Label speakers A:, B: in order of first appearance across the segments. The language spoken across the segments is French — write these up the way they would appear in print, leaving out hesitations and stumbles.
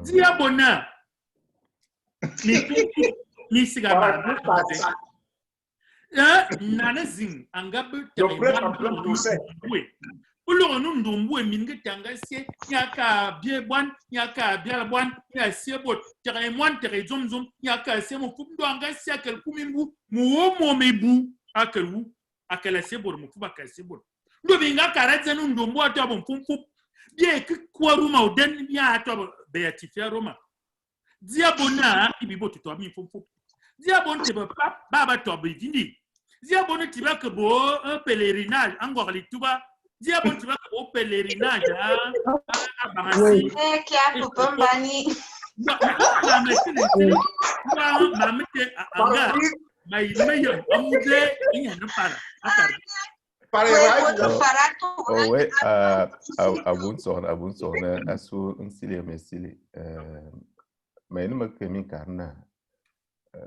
A: Diabona. Ni sigaba. Nanazing, Angabu, Ulo nundumbu mingi tangasie yaka biebwan yaka bialabwan ya siebot tere mwan tere zomzom yaka semo kumdo angasia kel kumimbu muomo mebu akelu akela siebot mukuba ka siebot ndo binga karatza nundumbu atobo mfumfu bie kwa ruma uden ya atobo beatifia roma diabona ibibo tuto mi mfumfu diabon te baba tobo vindi diabona tiba ke bo un pèlerinage angor lituba Diabon tu vas au pèlerinage à Bamassi.
B: Qui a coupé Bani.
A: Non,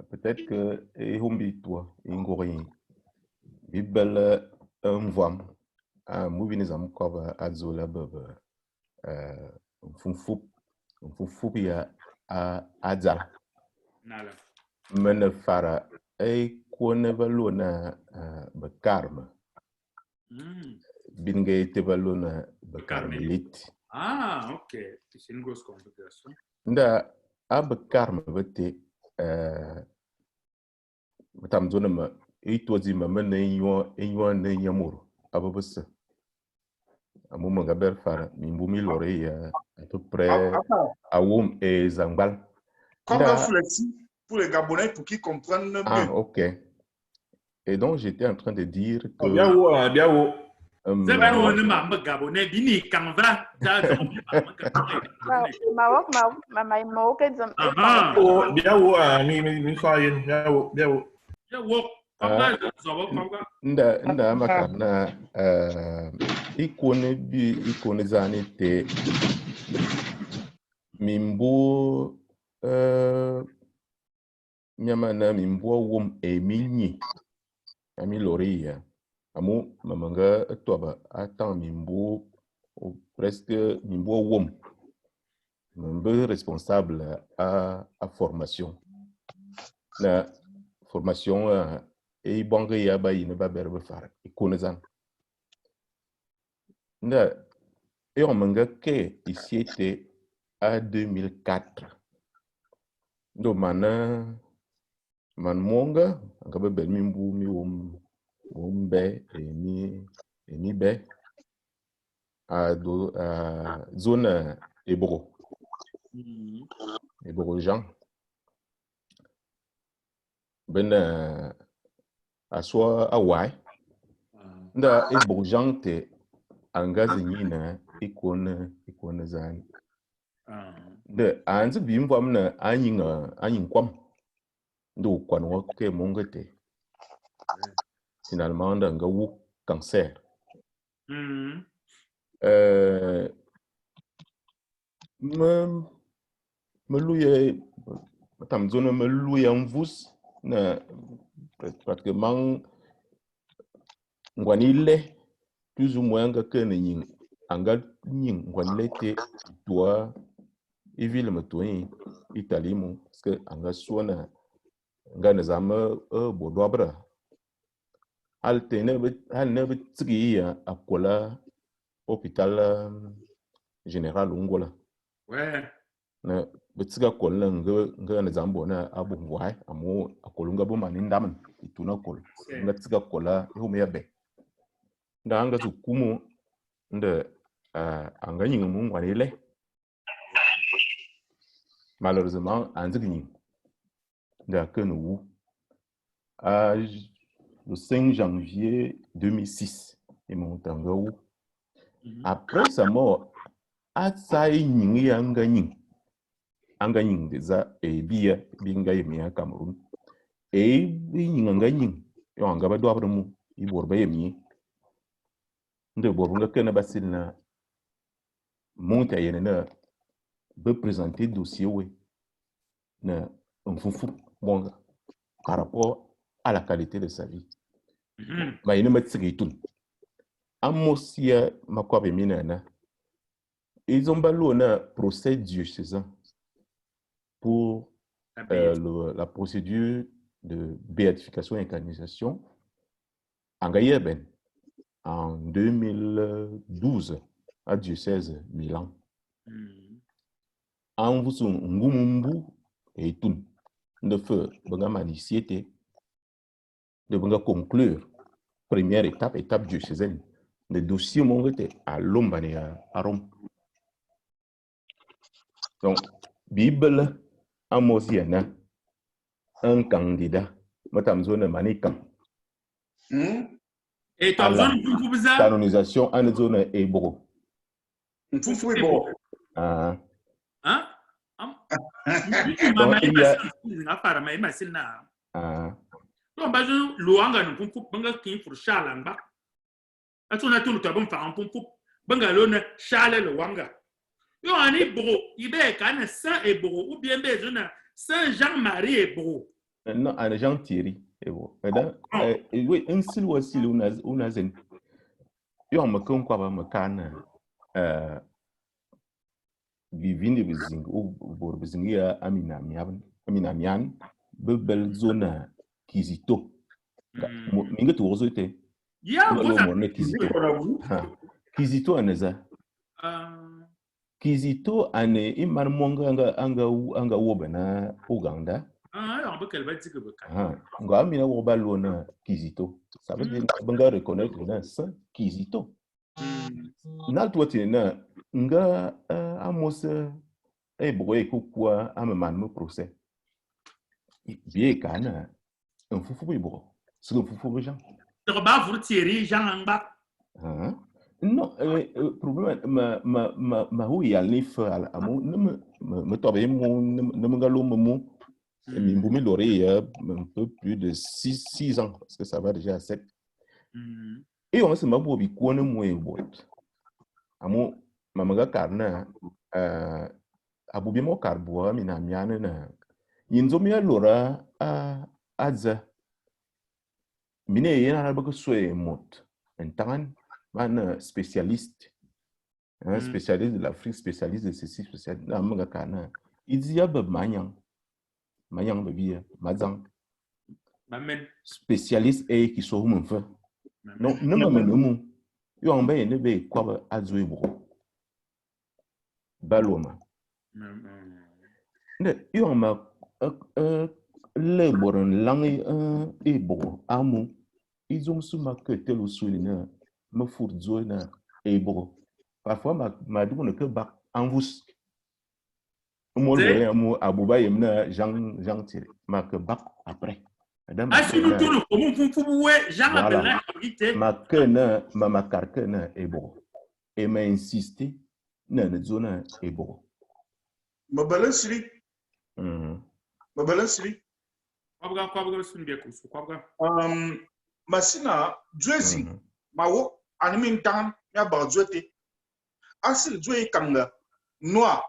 C: peut-être que Humbi toi, Ingori, Bibel, un voix. Movie nizam cover azola baba mfufu ya adzala
A: nala
C: mena fara kone valona bekarma binge te valona bekarmelit
A: ok, c'est une grosse complication
C: nda bekarma vete tamzona ma itwazi ma mena inyo ne nyamuru ababasa Amouma Gaber Fara, Mimboumi Loré, à peu près à Woum et Zangbal.
D: Comme un flexi pour les Gabonais pour qu'ils comprennent mieux.
C: Ah, ok. Et donc, j'étais en train de dire que.
E: Bien où, bien où.
A: C'est pas nous, les Gabonais, Bini, Kanva,
E: bien où, bien où.
C: Nda makana ikone zani te mimbo nyamana mimbo wom eminyi ami loria amu mamanga toba atan mimbo presque mimbo wom mimbo responsable à formation la formation et banque ya ba yine ba berbe far ikonezan nda et on manga que ici était à 2004 do man monga ngaba bel mimbu mi wombe emi be a zone Ebro Jean ben aswa awai nda Ebro Jean te angazi nyina ikone zani de anzi bimvam na anyin kwam ndo kwanwa ke mongete finalement nda nga wu cancer me louye tam zone me louye en vous na pratiquement ngwanile plus ou moins nga ke nyin anga nyin ngwanile te toi evil me toi Italie mo parce que anga sona nga na zama bodobra alte ne betri akola hôpital général Ungola
A: ouais
C: na betsiga kola nga na zambo na abungwai amo akolunga bo manindam ituna kol nga tsiga kola hume yabe nda anga zukumu nda anga nyinga mu ngwanile malheureusement anzigni nda kenu le 5 janvier 2006 et mon tango après sa mort atsai nyingi anga nying deza bia binga yemia Cameroun nyinga anga nying yo anga ba dobre mu iborba yemi nde borunga kena basilna monta yenena be présenter dossier we na mfufu bon par rapport à la qualité de sa vie ma yene matsigitun amosia makwabe minana ils ont ballé un procès diocésain pour
A: La
C: la procédure de béatification et canonisation en Gaïeben en 2012 à diocèse Milan. En vous ngumumbu et tout de feu benga maniciété de benga conclure première étape diocésaine le dossier mon était à Lombane à Rome. Donc Bible Amosiana un candidat matam zone manikam
A: et toi zone pour ça
C: canonisation en zone Ebro.
D: Fufu est bon.
A: Hein?
C: Donc il y a
A: donc bah je loanga nous pour banga qui pour chalamba atuna tout le bon faire pour banga lone chale le wanga yo ani bro ibe kana Saint Ebro ou bien be zone Saint Jean-Marie Ebro
C: non un Jean Thierry Ebro madame oui un seul aussi una zen yo me kon kwa ba me kana vivindi bizing ou bor bizing ya amina mian bebel zona Kizito minga tuozo te
A: ya
C: lo morne Kizito Kizito aneza Kizito ane imar monga anga woba na Uganda
A: on peut qu'elle va dire que
C: nga amina woba lona Kizito ça veut dire banga reconnaître na ça Kizito na toi na nga amos boye kukwa amaman mo procès bien kana un fufu bibo c'est un fufu Jean
A: tu vas vous tirer Jean en bas
C: non problème ma oui alif amo me tobe mo ne me galo mo mi mbumi loré un peu plus de 6 ans parce que ça va déjà à 7 et on se m'a bobi ko ne mo ebot amo mamaga karna abubi mo karbo mi na miane na yinzo mi lora aza mine yana ba ko soe mot entan man spécialiste spécialiste de l'Afrique spécialiste de ceci spécialiste na manga kana izia ba manyang ba bia mazang spécialiste et qui so mon fa non ne ma menemu yo en ba ne be kwa ba azu ebo baloma ne yo ma le boron langi ebo amu izom suma que tel ou solina me furdzo na ebo parfois ma dou que ba en vous mo le amu abuba yemna Jean Thierry ma que ba après madame
A: si nous tourne comme pour ouais Jean Abelin
C: ma que na ma carque na ebo et m'a insisté na zona ebo
D: ma balansiri masina dwezi mawo animin tan ya ba dwete asil dwe kanga noa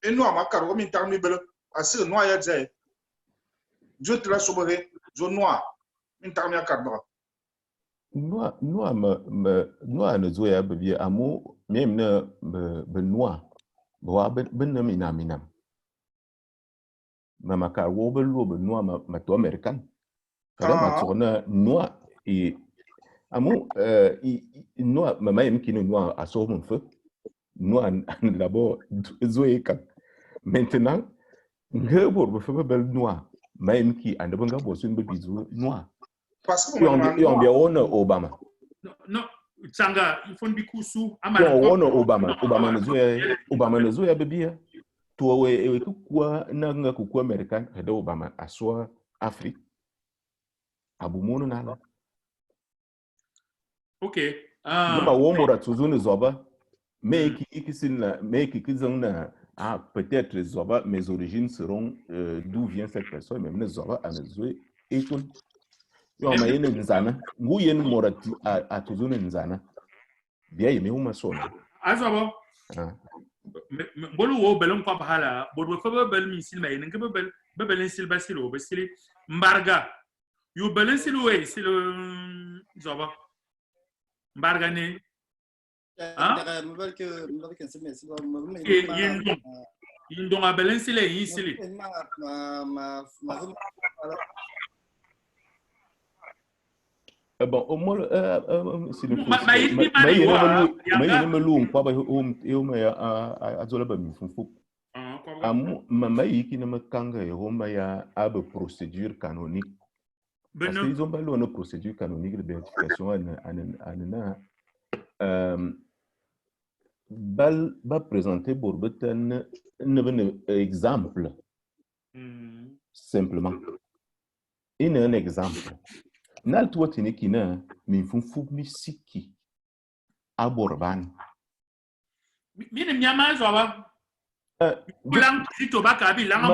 D: eno amakaro ko min tan mi belo asil noa ya dze dwete la sobore zo noa min tan ya karba
C: noa ne zo ya be amo même na be noa bo ben na minam ma ka wo be lo be noa ma to american kada ma to na noa et amo noa ma même qui noa a so mon feu noa d'abord zo e kan maintenant ngebo be fe be noa même qui ande banga bo sun be bizu noa
D: parce que
C: on bien on Obama
A: non Tsanga il faut bikusu
C: on Obama ne zo ya bebia to we kukwa na kukwa american hada Obama aswa Afrique abumono nala
A: OK
C: ma wo mora tuzuni zoba mais qui na peut-être zoba mes origines seront d'où vient cette personne même zoba anazwe et tout yo ma yene nzana ngu yen mora a tuzuni nzana bia yeme uma sona
A: azoba bolu wo belon kwa bahala bodu fa bel misil may nge bel sil basilo basili mbarga yo bel sil we sil zoba mbarga ne Indonga belensile yisili.
C: Bon, au moins, c'est le procédure canonique. Parce qu'ils ont pas une procédure canonique de béatification va présenter pour un exemple. Simplement. Il y a un exemple. Nal tuwa tini kina min fun misiki aborban.
A: Mine miyama zwa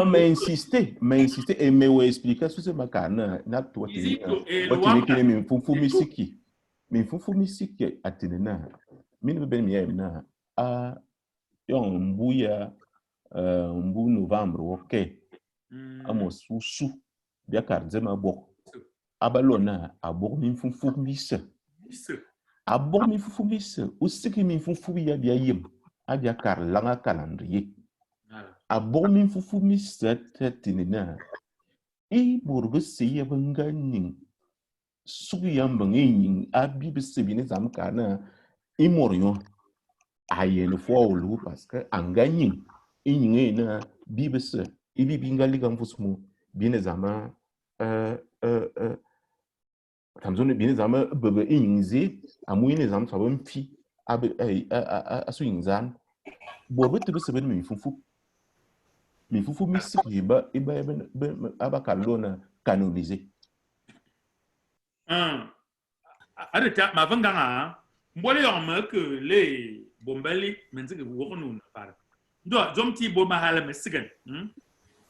C: mais insister et me expliquer sur ce makana na tuwa tini min fun misiki atinena min beben miyemna a yon mbuya mbu novembre woke amo susu bia kardema bok abalona abor min fufu misse abor min fufu misse usiki min fufu ya bia yim abia kar langa calendrier abor min fufu misse tetinina i burgo siya banganin sugiyam bangin abi bisibine zam kana imorion ayen fo lu parce que anganin inye na bibese ibi bingali gam fusmu bine zama tamzone bine zama bebe inzi amuine zam sabam fi asu inzan borbe tebe sebe mi fufu misiki ba aba kalona canoniser
A: adeta mavanganga mbole yoma que les bombali menzike wonu par ndo zomti bo mahala mesigan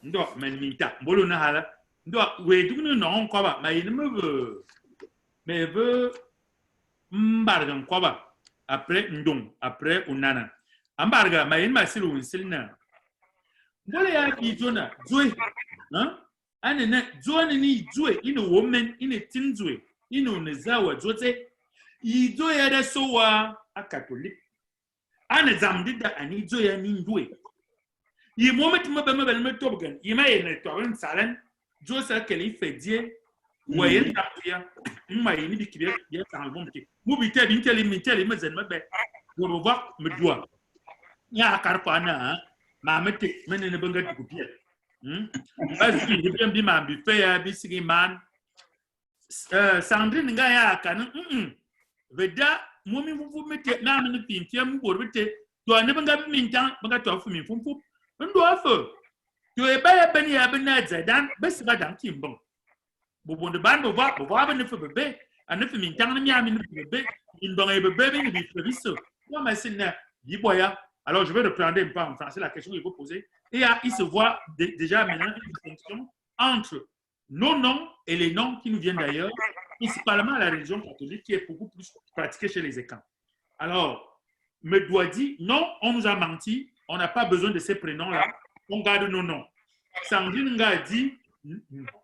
A: ndo menita mbolo na hala ndo we dugno no nkoba mayini me mbargan koba après ndong après unana ambarga mayini masilu unsilna mbole ya bijona joy anene joani ni joy ino woman ino tinjoy ino nezawa jote ijo ya da sowa a catholic ana zamdida ani jo ya ni ndwe yi moment me tobgan yi ma yene to ran salan jo sa kele fedie wayen tapia ma yini bikibe ya tan bomti mu bite bi tele mi tele me zen mabe wo ba me doa ya karpa na ma mete menene banga dikupia asi yi bi ma bi fe ya bi sigi man Sandrine nga ya kan veda momi fufu mete na mini pintia mu borbete to ane banga mintan banga to afu min fufu ndo afu to e ba ya bani ya bana zadan besiga dan timbon bobonde bando va bane fu bebe ane fu mintan na mi amini bebe indon e bebe ni bi previso moi ma sina yiboya. Alors je vais reprendre un peu en français la question qu'il faut poser et il se voit déjà maintenant une distinction entre nos noms et les noms qui nous viennent d'ailleurs, principalement à la religion catholique qui est beaucoup plus pratiquée chez les écrans. Alors, me doit dire, non, on nous a menti, on n'a pas besoin de ces prénoms-là, on garde nos noms. Sandrine Nga dit,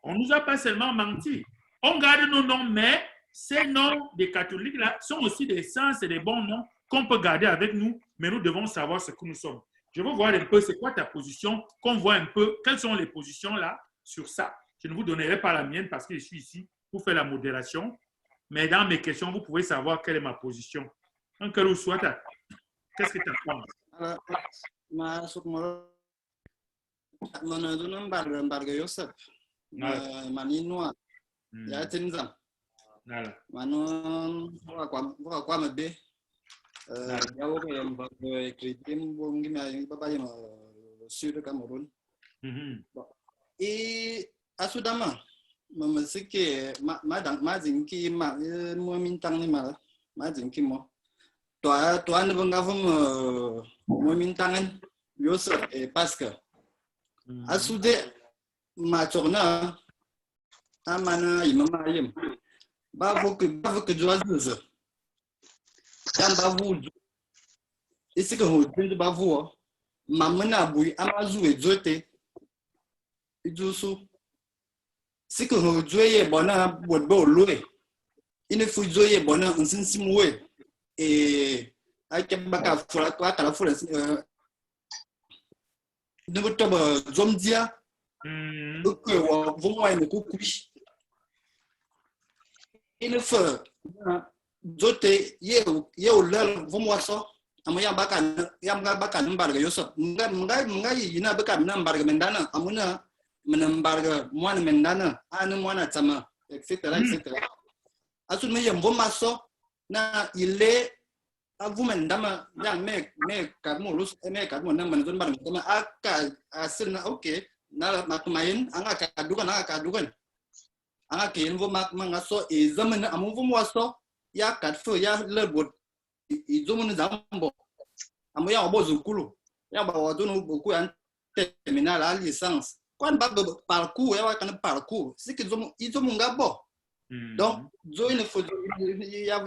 A: on ne nous a pas seulement menti, on garde nos noms, mais ces noms des catholiques-là sont aussi des sens et des bons noms qu'on peut garder avec nous, mais nous devons savoir ce que nous sommes. Je veux voir un peu, c'est quoi ta position, qu'on voit un peu, quelles sont les positions là sur ça. Je ne vous donnerai pas la mienne parce que je suis ici pour faire la modération. Mais dans mes questions, vous pouvez savoir quelle est ma position. En quel soit, qu'est-ce que tu en
F: penses? Asudama, mama sike mazinki mo mintang ni mazinki mo. Toa ne banga mo mintangan yos e paska. Asude ma chorna amana imama yem. Ba que joazuza. Tam ba vu. Isi que ho de ba vu. Mamana bui amazu e jote. Ijusu si que nous jouons bona bon loué il ne faut jouer bona un sensimoué et avec baka fura toi à la fois ne veut zomdia que vont moi ne coucouille il le fait zote ye lel vont moi ça amaya bakan yam ga bakan mbarga yosop mga yina bakan mbarga mendana amuna mbarga moine mendana anu moine tama etc asun me yam vont maso na ile avumen dama yang me kadmo lus me kadmo na man zon barang dama aka asil na okay na makmain anga kadugan anga kin vo mak mangaso e zaman amu vo waso ya kadfo ya lebot i zomun zambo amu ya obozu kulu ya ba wadunu boku an terminal a licence quand ba parcours ya kan parcours c'est que zomun ngabo donc zo il faut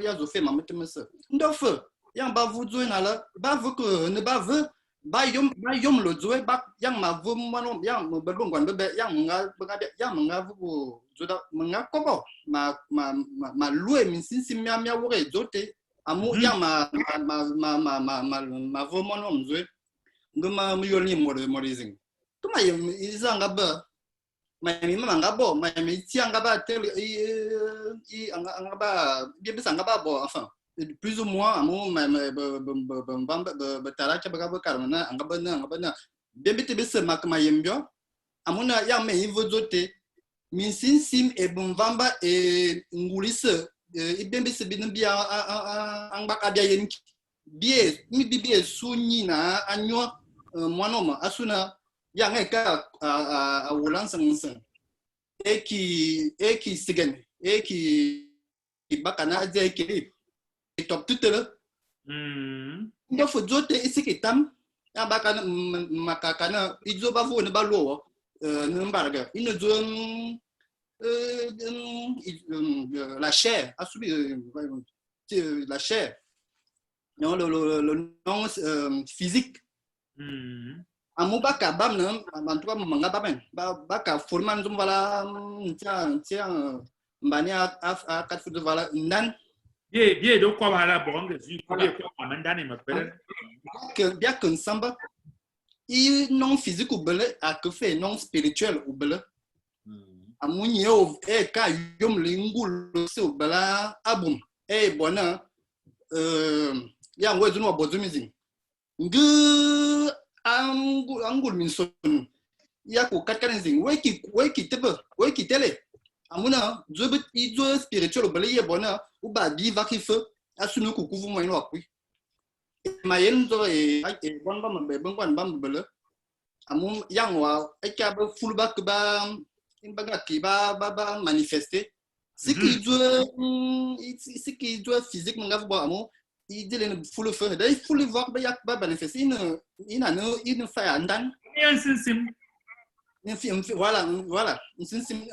F: ya zo fait mametemse ndo feu yang ba vu zo na la ba vu que ne ba vu ba yom lo zo ba yang ma vu mano yang mo belong kwan be yang nga vu zo da nga kobo ma louer min sin mia wore zo te amu yang ma vu mano zo ngoma mi yoni mo rising to ma izanga ba mais nga bo mais ti nga ba tel nga ba bien bisa nga ba bo enfin plus ou moins amu betara cha ba karmana nga ba bien bete bese makma yembio amuna ya me ivo zote min sim e bomvamba e ngulise e bien bese binbia anga ka bia yen bie mi bibie sunyi na anyo mwanoma asuna yang eka a wulansan eki sigen eki bakana eki top tutela ndo fojote isiki tam ya bakana makakana izo bavu ne balo nembarga ino zo la chair asubi la chair non le non physique amu baka bam na bantu manga bamen baka forman zum wala tia mbani a kat fu wala nan
A: bien do ko wala bonga zu ko ko amandane ma pere
F: que bien que samba i non physique ou bele a que fait non spirituel ou bele amu nyeo e ka yom lingul so bela abum e bona ya ngwezu no bozumizing ngu angul min son ya ko katkan zing weki tele amuna zobe izo spirituel bele ye bona u ba bi va ki feu asunu ku kuvu mo ino akui mayen zo e bonba mbe bongwan bam bele amun yang wa eka ba full back ba imbaga ki ba manifester siki zo physique ngaf bo amu il dit le full feu dai full voir ba yak ba manifester in fa andan
A: sim
F: voilà sim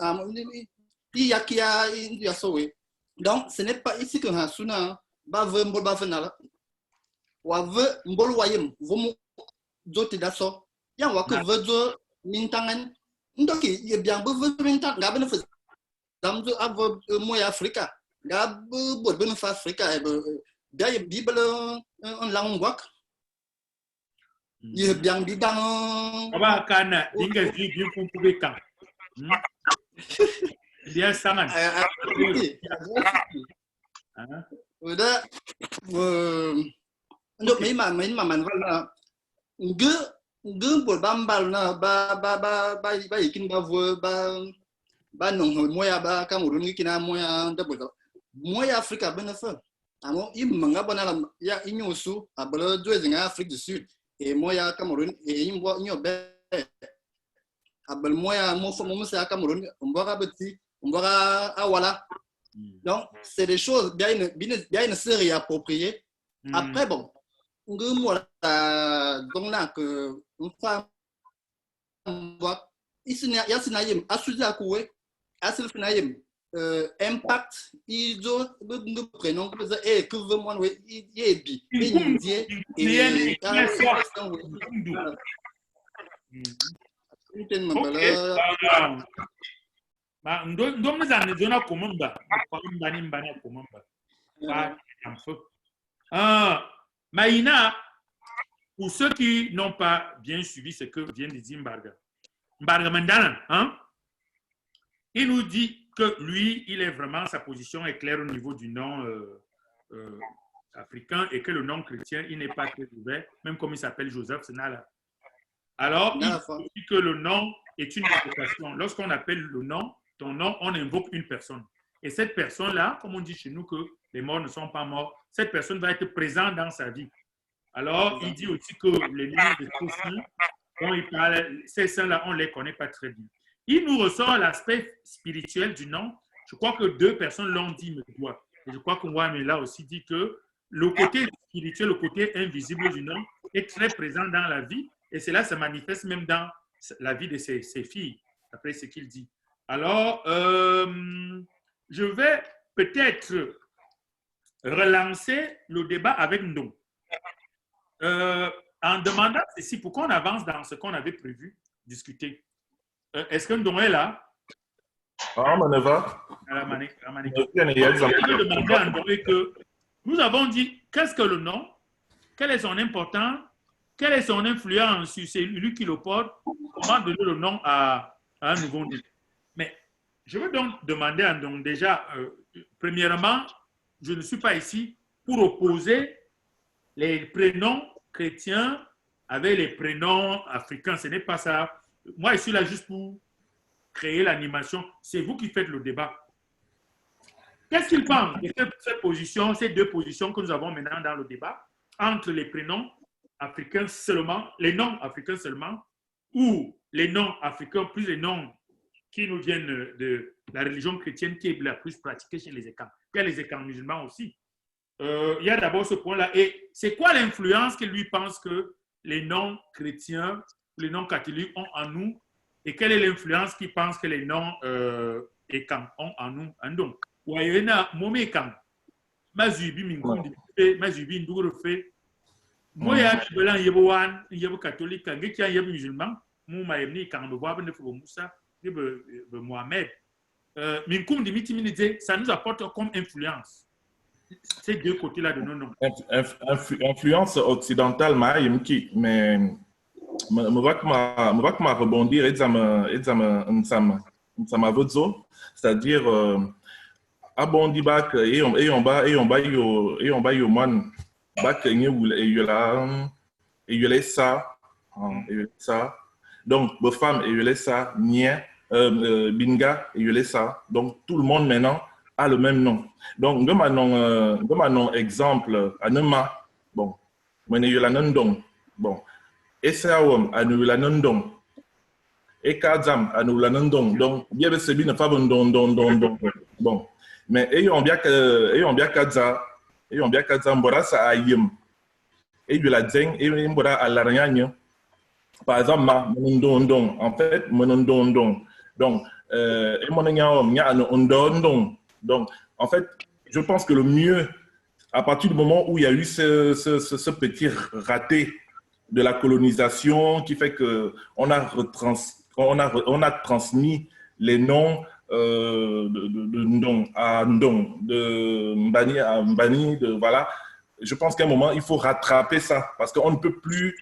F: il yakia ya sowe donc ce n'est pas ici que hasuna ba ve mbol ba fenala wa ve mbol wayem vomu doti daso yang wa que ve zo mintangan ndoki ye bien be ve mintan ga bene fa damzo avo moya afrika ga bo bene fa afrika e bien ye bible en langue wak ye bien bidang
A: aba kana dinga ji bien pour kan bien sangan
F: udah untuk main mana nge bol bambal na ba ikin ba vo ba nong moya ba Cameroun ngikina moya ndabol moya Afrika benefa amo imanga bana ya inyosu abalo doezinga Afrique du Sud et moya Cameroun et imbo nyobe abal moya mo sa Cameroun mbora beti mbora awala. Donc c'est des choses bien une série appropriée. Après bon ngumwa donc là que une femme voit isina yasinayem asuza kuwe asil finayem impact izo ngu prénom que ça et que veut moi we yebi indie et
A: ma ndo mzane zona komamba ni mbana komamba ba amfo maina pour ceux qui n'ont pas bien suivi ce que vient de dire Mbarga Mandana, hein, il nous dit que lui, il est vraiment, sa position est claire au niveau du nom africain et que le nom chrétien, il n'est pas très ouvert, même comme il s'appelle Joseph Senala. Alors, il dit que le nom est une invocation. Lorsqu'on appelle le nom, ton nom, on invoque une personne. Et cette personne-là, comme on dit chez nous que les morts ne sont pas morts, cette personne va être présente dans sa vie. Alors, il dit aussi que les noms de ces saints, dont il parle, ces saints-là, on ne les connaît pas très bien. Il nous ressort l'aspect spirituel du nom. Je crois que 2 personnes l'ont dit, mais quoi. Et je crois que Ouamela aussi dit que le côté spirituel, le côté invisible du nom est très présent dans la vie et cela se manifeste même dans la vie de ses filles, après ce qu'il dit. Alors, je vais peut-être relancer le débat avec Ndong. En demandant ceci, pourquoi on avance dans ce qu'on avait prévu discuter. Est-ce que Ndong est là?
E: Ah, Maneva.
A: Je vais demander à Ndong que nous avons dit qu'est-ce que le nom, quel est son importance, quelle est son influence sur celui qui le porte, comment donner le nom à un nouveau nom. Mais je veux donc demander à Ndong déjà, premièrement, je ne suis pas ici pour opposer les prénoms chrétiens avec les prénoms africains. Ce n'est pas ça. Moi, je suis là juste pour créer l'animation. C'est vous qui faites le débat. Qu'est-ce qu'il pense de cette position, ces 2 positions que nous avons maintenant dans le débat, entre les prénoms africains seulement, les noms africains seulement, ou les noms africains plus les noms qui nous viennent de la religion chrétienne qui est la plus pratiquée chez les Ekans. Il y a les Ekans musulmans aussi. Il y a d'abord ce point-là. Et c'est quoi l'influence que lui pense que les noms chrétiens, les noms catholiques ont en nous, et quelle est l'influence qu'il pense que les noms Ekans ont en nous, en donc. Wayena momé kam mazubi mingundi mazubi nduguro fe moya belan yebowan yebo catholique ngekia yebo musulman mu mayemni kan do boabe ne fo Moussa be Mohamed minkundi mitiminize, ça nous apporte comme influence ces 2 côtés là de nos noms.
E: Influence occidentale mayemki, mais me va que ma rebondir et ça m'a vodzo, c'est-à-dire abondi bak et on ba yo man bak et ça donc les femmes et ça nien binga et ça, donc tout le monde maintenant a le même nom. Donc nom exemple anema bon mene yo la nondong bon et ça anu la nondong et kazam anu la nondong, donc bien be sebi na fa bon bon. Mais ayant bien kaza mbora sa ayem et de la zeng et mbora à l'arrière par exemple monondon en fait monondon donc et donc en fait je pense que le mieux à partir du moment où il y a eu ce petit raté de la colonisation qui fait que on a transmis les noms de Ndong à Ndong, de Mbani à Mbani, voilà. Je pense qu'à un moment, il faut rattraper ça parce qu'on ne peut plus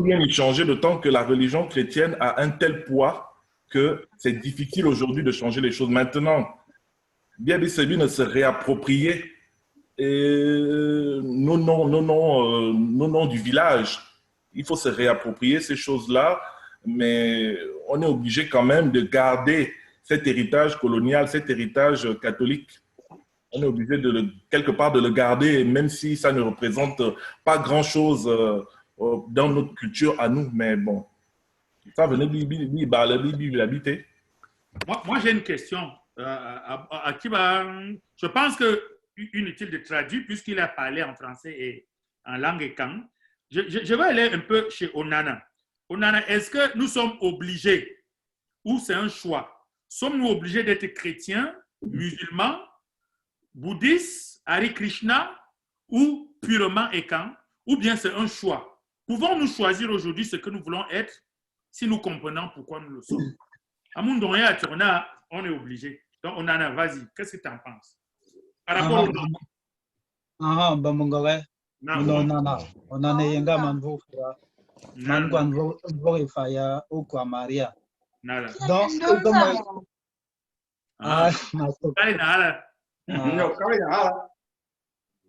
E: bien y changer, d'autant que la religion chrétienne a un tel poids que c'est difficile aujourd'hui de changer les choses. Maintenant, bien Bissebi ne se réapproprier nos noms du village. Il faut se réapproprier ces choses-là. Mais on est obligé quand même de garder cet héritage colonial, cet héritage catholique. On est obligé quelque part de le garder, même si ça ne représente pas grand-chose dans notre culture à nous. Mais bon, ça venait l'habiter.
A: Moi, j'ai une question. Je pense que inutile de traduire puisqu'il a parlé en français et en langue Ekan. Je vais aller un peu chez Onana. Onana, est-ce que nous sommes obligés, ou c'est un choix, sommes-nous obligés d'être chrétiens, musulmans, bouddhistes, Hare Krishna, ou purement Ekan, ou bien c'est un choix? Pouvons-nous choisir aujourd'hui ce que nous voulons être si nous comprenons pourquoi nous le sommes? À Mundonga, on est obligé. Donc, Onana, vas-y, qu'est-ce que tu en penses? Par rapport au nom.
G: Ah, Bamungore. No, Nana. Onane yenga manvo. Mangwan vo ifaya ukwa Maria.
A: Nala.
G: Donc,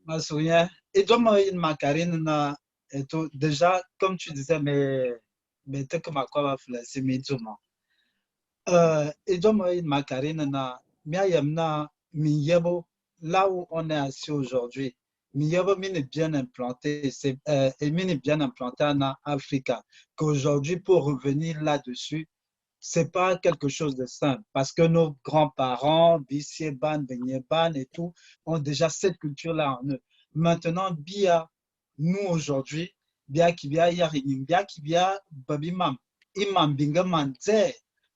G: ma souviens. Et donc, une macarine, et tout. Déjà, comme tu disais, mais t'es comme à quoi c'est médicament. Et donc, une macarine, là où on est assis aujourd'hui, Miyabo est bien implanté, est bien implanté en Afrique. Qu'aujourd'hui, pour revenir là-dessus, c'est pas quelque chose de simple parce que nos grands-parents, Bissieban, Benyeban et tout, ont déjà cette culture-là en eux. Maintenant, nous aujourd'hui, bien qui bien yaring, bien qui bien babimam, imam bingaman,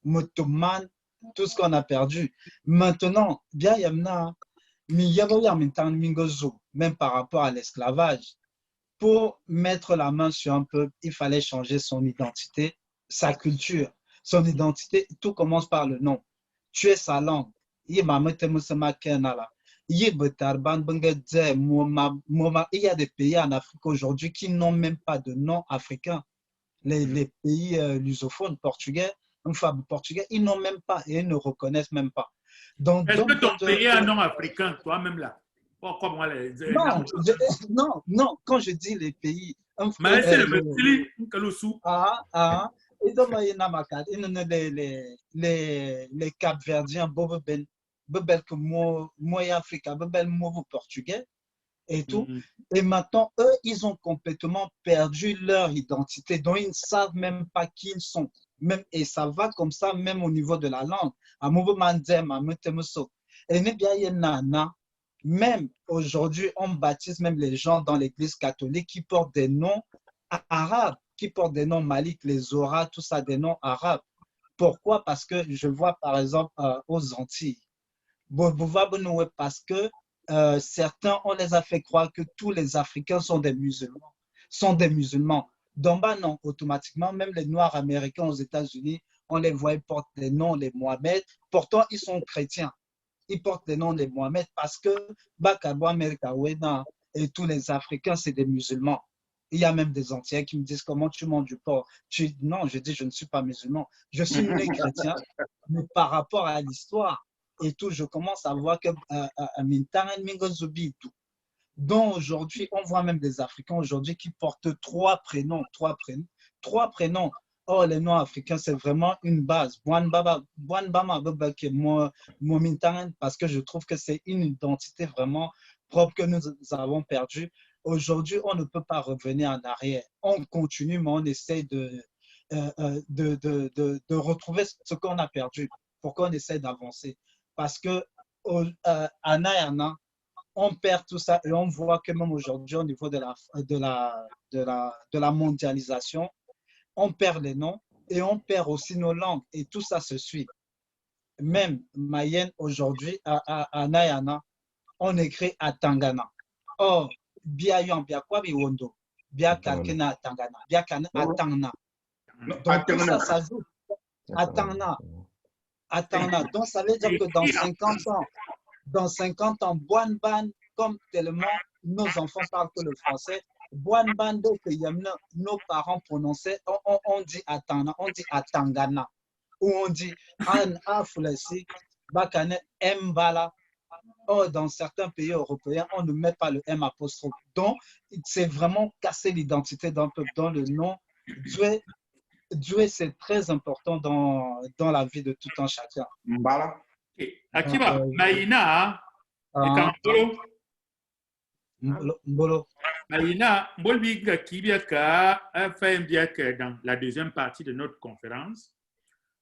G: mutuman, tout ce qu'on a perdu. Maintenant, bien yamna, même par rapport à l'esclavage, pour mettre la main sur un peuple, il fallait changer son identité, sa culture. Son identité, tout commence par le nom. Tu es sa langue. Il y a des pays en Afrique aujourd'hui qui n'ont même pas de nom africain. Les pays lusophones, portugais, ils n'ont même pas et ils ne reconnaissent même pas.
A: Est-ce que ton pays a un nom africain, toi-même là?
G: Non, quand je dis les pays.
A: Mais c'est le
G: et donc, les Cap-Verdiens, Africa, portugais et tout. Et maintenant, eux, ils ont complètement perdu leur identité, dont ils ne savent même pas qui ils sont. Même, et ça va comme ça, même au niveau de la langue. Même aujourd'hui, on baptise même les gens dans l'église catholique qui portent des noms arabes, qui portent des noms maliques, les Zoras, tout ça, des noms arabes. Pourquoi? Parce que je vois par exemple aux Antilles, parce que certains, on les a fait croire que tous les Africains sont des musulmans. Donc, non, automatiquement, même les Noirs américains aux États-Unis, on les voit, ils portent des noms, les Mohamed. Pourtant, ils sont chrétiens. Ils portent les noms des Mohamed parce que Bakabo, America, et tous les Africains, c'est des musulmans. Il y a même des Antillais qui me disent comment tu manges du porc. Non, je dis je ne suis pas musulman. Je suis né chrétien, mais par rapport à l'histoire et tout, je commence à voir que donc aujourd'hui, on voit même des Africains aujourd'hui qui portent trois prénoms. Or, les noms africains, c'est vraiment une base. Parce que je trouve que c'est une identité vraiment propre que nous avons perdue. Aujourd'hui, on ne peut pas revenir en arrière. On continue, mais on essaie de retrouver ce qu'on a perdu. Pourquoi on essaie d'avancer? Parce que Anna, on perd tout ça et on voit que même aujourd'hui, au niveau de la mondialisation, on perd les noms et on perd aussi nos langues et tout ça se suit. Même Mayenne aujourd'hui, à Nayana, on écrit à Tangana. Or, Biayon, Biakwa, Biwondo, Biakalkena à Tangana, Biakana à Tangana. Donc tout ça s'ajoute. À Tangana. Donc ça veut dire que dans 50 ans, Boanban, comme tellement nos enfants parlent que le français, Boanban, nos parents prononçaient, on dit Atangana, on dit Atangana, ou on dit An Afulesi, Bakane, Mbala. Or, dans certains pays européens, on ne met pas le M apostrophe. Donc, c'est vraiment casser l'identité d'un peuple, dans le nom. Dieu, c'est très important dans la vie de tout un chacun.
D: Mbala.
A: Akiba, Maïna,
G: Mbolo.
A: Maïna, Mbolbiga Kibiaka a fait un biak dans la deuxième partie de notre conférence.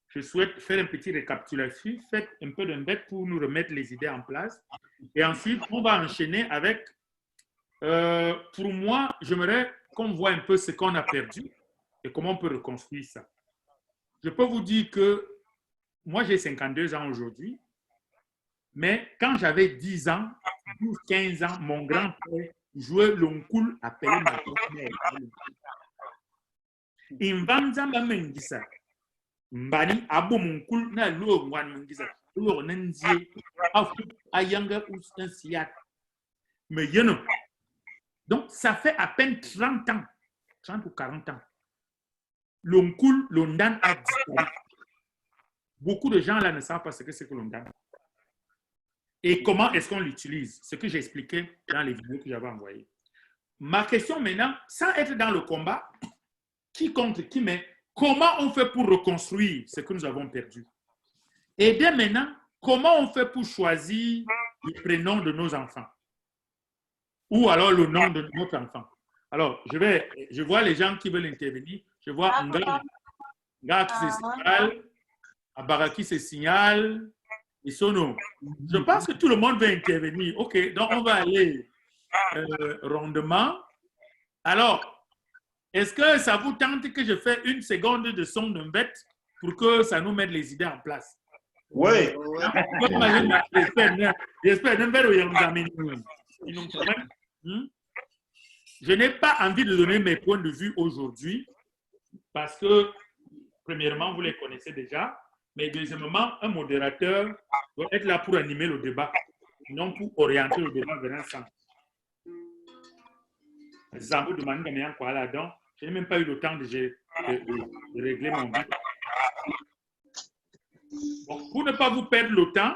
A: Je souhaite faire un petit récapitulatif, faites un peu d'un bec pour nous remettre les idées en place. Et ensuite, on va enchaîner avec, pour moi, j'aimerais qu'on voit un peu ce qu'on a perdu et comment on peut reconstruire ça. Je peux vous dire que moi, j'ai 52 ans aujourd'hui, mais quand j'avais 10 ans, 12, 15 ans, mon grand-père jouait l'oncoul appelé ma grand-mère. Invamzamba Mengisa. Mbani abo monkul na lo ngwan Mengisa. Lo nanzie afu ayanga ustansiat. Mais yeno, Donc, ça fait à peine 30 ans, 30 ou 40 ans. L'Onkul, l'Ondan a disparu. Beaucoup de gens là ne savent pas ce que c'est que l'Ondan. Et comment est-ce qu'on l'utilise? Ce que j'ai expliqué dans les vidéos que j'avais envoyées. Ma question maintenant, sans être dans le combat, qui contre qui, mais comment on fait pour reconstruire ce que nous avons perdu? Et dès maintenant, comment on fait pour choisir le prénom de nos enfants? Ou alors le nom de notre enfant? Alors, je vois les gens qui veulent intervenir. Je vois Nga qui se signale, Abara qui se signale, et Sono. Je pense que tout le monde veut intervenir. OK, donc on va aller rondement. Alors, est-ce que ça vous tente que je fasse une seconde de son de bête pour que ça nous mette les idées en place?
D: Oui.
A: J'espère. Je n'ai pas envie de donner mes points de vue aujourd'hui parce que, premièrement, vous les connaissez déjà, mais deuxièmement, un modérateur doit être là pour animer le débat, non pour orienter le débat vers un sens. Zambou demande quoi là-dedans. Je n'ai même pas eu le temps de régler mon but. Bon, pour ne pas vous perdre le temps,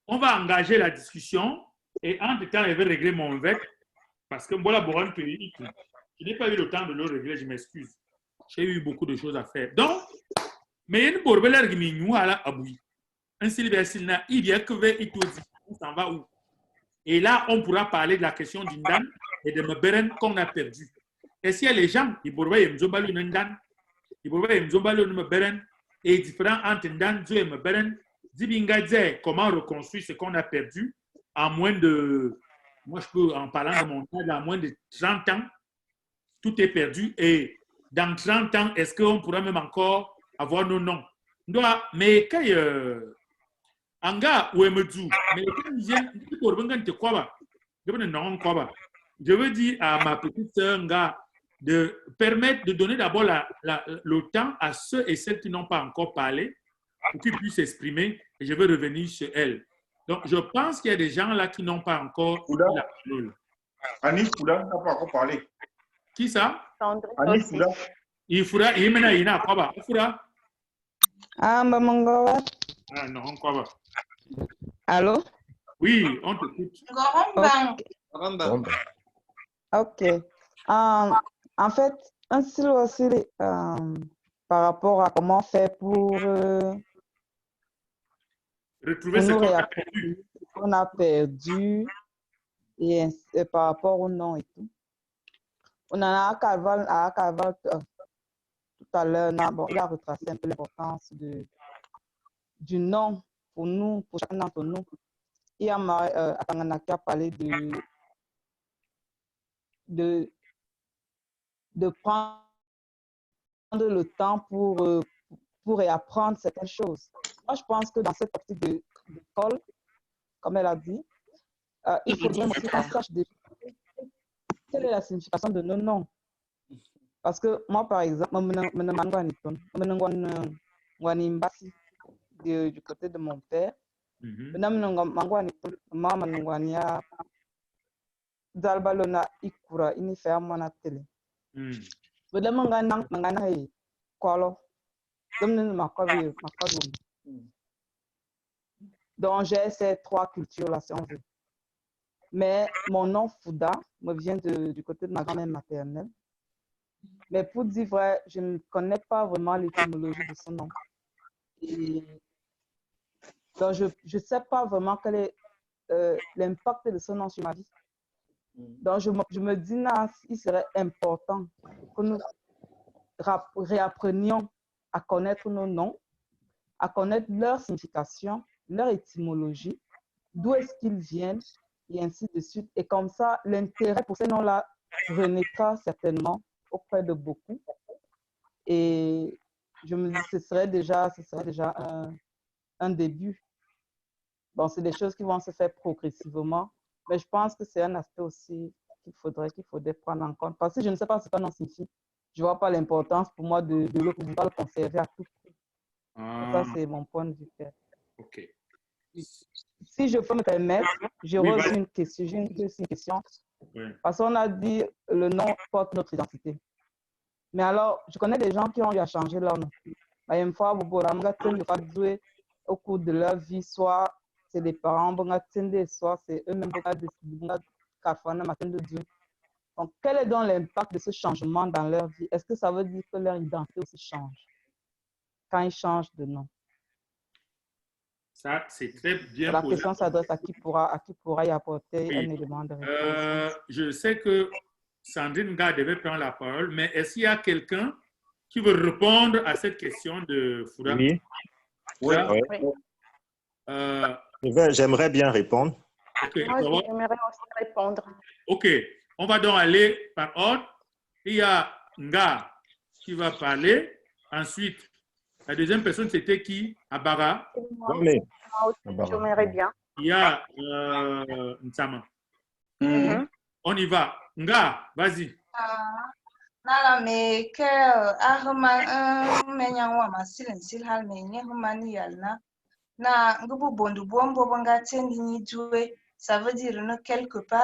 A: on va engager la discussion et entre-temps, je vais régler mon VET parce que voilà, je n'ai pas eu le temps de le régler, je m'excuse. J'ai eu beaucoup de choses à faire. Donc, mais il y a un Sylvestre, il y a que on s'en va où? Et là, on pourra parler de la question d'Indan et de Mberen qu'on a perdu. Et s'il y a les gens, ils pourraient et différents entre Ndan et Mberen, comment reconstruire ce qu'on a perdu en moins de, moi je peux en parlant de mon cas, en moins de 30 ans, tout est perdu et dans 30 ans, est-ce qu'on pourra même encore avoir nos noms? Mais quand Anga ou Emedou, mais je veux dire à ma petite sœur Nga de permettre de donner d'abord le temps à ceux et celles qui n'ont pas encore parlé pour qu'ils puissent s'exprimer et je veux revenir sur elle. Donc, je pense qu'il y a des gens là qui n'ont pas encore la parole.
D: Annie Fouda n'a pas encore parlé.
A: Qui ça?
D: Annie Fouda.
A: Il faudra, il y a quoi? Il faudra.
H: Ah, Mamangowa.
A: Ah non, quoi?
H: Allô?
A: Oui, on t'écoute.
H: Ok. En fait, un style aussi par rapport à comment faire pour
A: retrouver ce
H: qu'on a perdu et par rapport au nom et tout. On en a à Calval tout à l'heure, bon, il a retracé un peu l'importance du nom pour nous, pour chacun d'entre nous. Il y a Atangana qui a parlé de prendre le temps pour réapprendre certaines choses. Moi, je pense que dans cette partie d'école, comme elle a dit, il faudrait aussi qu'on sache quelle est la signification de nos noms. Parce que moi, par exemple, du côté de mon père, Zalbalona Ikura, il fait à mon télé. Donc, j'ai ces trois cultures-là, si on veut. Mais mon nom Fouda me vient du côté de ma grand-mère maternelle. Mais pour dire vrai, je ne connais pas vraiment l'étymologie de son nom. Et donc, je ne sais pas vraiment quel est l'impact de ce nom sur ma vie. Donc, je me dis, non, il serait important que nous réapprenions à connaître nos noms, à connaître leur signification, leur étymologie, d'où est-ce qu'ils viennent, et ainsi de suite. Et comme ça, l'intérêt pour ces noms-là renaîtra certainement auprès de beaucoup. Et je me dis, ce serait déjà un début. Bon, c'est des choses qui vont se faire progressivement, mais je pense que c'est un aspect aussi qu'il faudrait prendre en compte. Parce que je ne sais pas ce qu'un nom signifie. Je ne vois pas l'importance pour moi de le conserver à tout prix. Ça, c'est mon point de vue.
A: OK.
H: Si je peux me permettre, j'ai une question
A: Oui.
H: Parce qu'on a dit le nom porte notre identité. Mais alors, je connais des gens qui ont eu à changer leur nom. Une fois, au cours de leur vie, soit c'est des parents, soit c'est eux-mêmes qui ont décidé. Donc, quel est donc l'impact de ce changement dans leur vie? Est-ce que ça veut dire que leur identité aussi change quand ils changent de nom?
A: Ça, c'est très bien
H: La
A: posé.
H: question s'adresse à qui pourra y apporter
A: Oui.
H: un élément de réponse.
A: Je sais que Sandrine Nga devait prendre la parole, mais est-ce qu'il y a quelqu'un qui veut répondre à cette question de Fouda?
I: Oui.
A: Oui.
I: J'aimerais bien répondre.
A: Okay.
J: Moi, j'aimerais aussi répondre.
A: OK. On va donc aller par ordre. Il y a Nga qui va parler. Ensuite, la deuxième personne, c'était qui? Abara.
J: Moi aussi, j'aimerais bien.
A: Il y a Nsama. On y va. Nga, vas-y.
B: Nala me ke ahma menyang wa masilin silhal me nye humani yalna na ngubu bondu bombo banga tendi ni jouer, ça veut dire ne quelque part